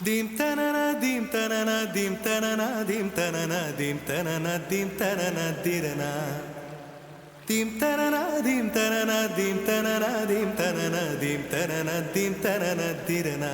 Dim tanana dim tanana dim tanana dim tanana dim tanana dim tanana dirana dim tanana dim tanana dim tanana dim tanana dim tanana dim tanana dirana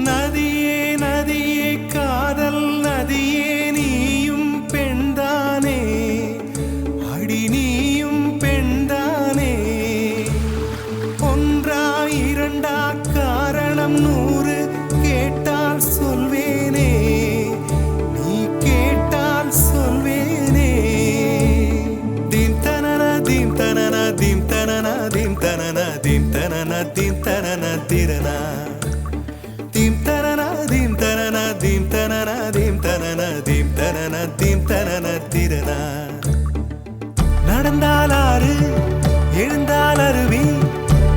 நதியே நதியே காதல் நதியே நீயும் பெண்தானே அடி நீயும் பெண்தானே ஒன்றா இரண்டா காரணம் 100 கேட்டால் சொல்வேனே நீ கேட்டால் சொல்வேனே தீம் தனன தீம் தனன தீம் தனன தீம் தனன தீம் தனன தீம் தனன திரனா Dim tanana dim tanana dim tanana dim tanana dim tanana dim tanana tirana நடந்தால் ஆறு எழுந்தால் அருவி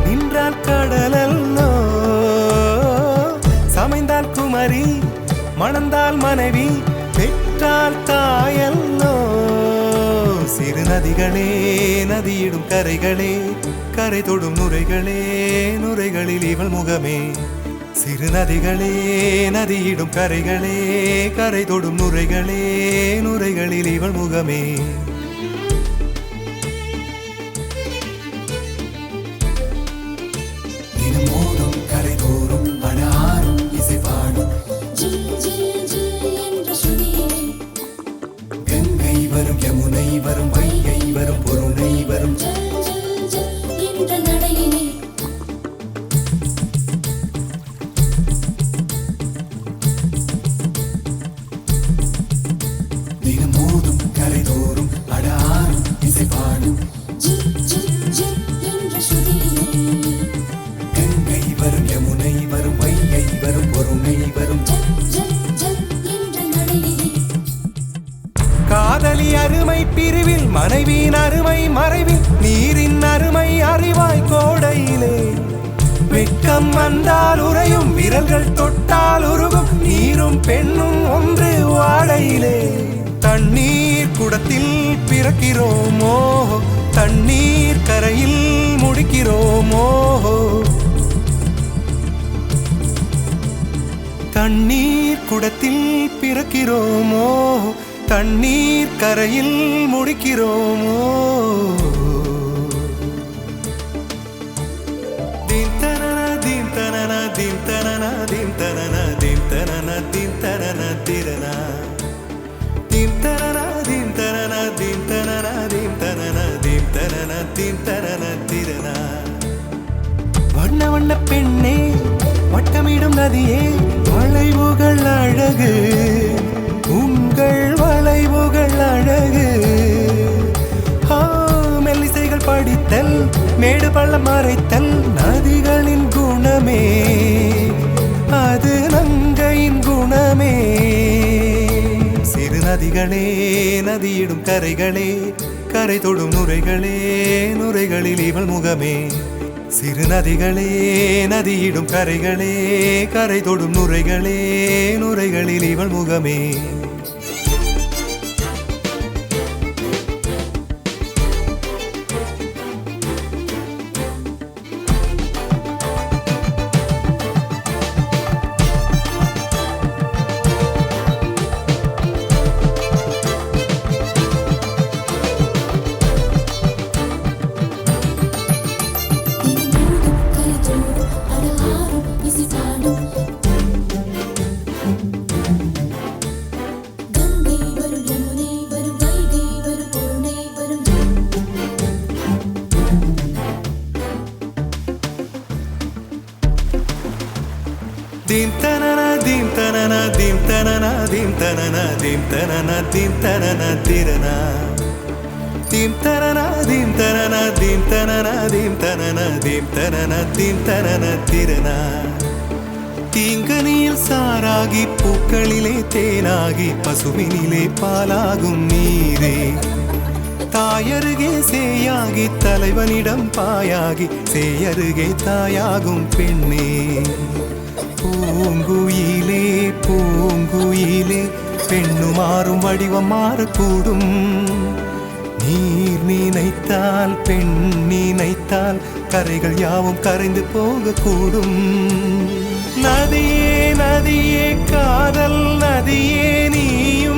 நின்றால் கடலல்லோ சமைந்தால் குமரி மணந்தால் மனைவி பெற்றால் தாயல்லோ சிறு நதிகளே நதியிடும் கரைகளே கரை தொடும் நுரைகளே நுரைகளில் இவள் முகமே சிறு நதிகளே நதியிடும் கரைகளே கரை தொடும் நுரைகளே நுரைகளில் இவள் முகமே தினம் மோதும் கரை தோறும் அடாரும் இசை பாடும் கங்கை வரும் யமுனை வரும் வைகை வரும் பொருணை வரும் காதலி அருமை பிரிவில் மனைவியின் அருமை மறைவில் நீரின் அருமை அறிவாய் கோடையிலே வெட்கம் வந்தால் உறையும் விரல்கள் தொட்டால் உருகும் நீரும் பெண்ணும் ஒன்று வாடையிலே தண்ணீர் குடத்தில் பிறக்கிறோமோ தண்ணீர் கரையில் முடிக்கிறோமோ தண்ணீர் குடத்தில் பிறக்கிறோமோ தண்ணீர் கரையில் முடிக்கிறோமோ தீம் தனன தீம் தனன தீம் தனன தீம் தனன தீம் தனன தீம் தனன திரனா தீம் தனன தீம் தனன தீம் தனன தீம் தனன தீம் தனன தீம் தனன திரனா வண்ண வண்ண பெண்ணே வட்டமிடும் நதியே வளைவுகள் அழகு உங்கள் வளைவுகள் அழகு மெல்லிசைகள் படித்தல் மேடு பள்ளம் மறைத்தல் நதிகளின் குணமே அது நங்கையின் குணமே சிறு நதிகளே நதியிடும் கரைகளே கரை தொடும் நுரைகளே நுரைகளில் இவள் முகமே சிறு நதிகளே நதியிடும் கரைகளே கரை தொடும் நுரைகளே நுரைகளில் இவள் முகமே Dim tanana dim tanana dim tanana dim tanana dim tanana dim tanana dirana dim tanana dim tanana dim tanana dim tanana dim tanana dim tanana dirana தீங்கனியில் சாராகி பூக்களிலே தேனாகி பசுவினிலே பாலாகும் நீரே தாயருகே சேயாகி தலைவனிடம் பாயாகி சேயருகே தாயாகும் பெண்ணே. பூங்குயிலே பூங்குயிலே பெண்ணு மாறும் வடிவம் மாறக்கூடும். நீர் நினைத்தால் பெண் நினைத்தால் கரைகள் யாவும் கரைந்து போகக்கூடும். நதியே நதியே காதல் நதியே நீயும்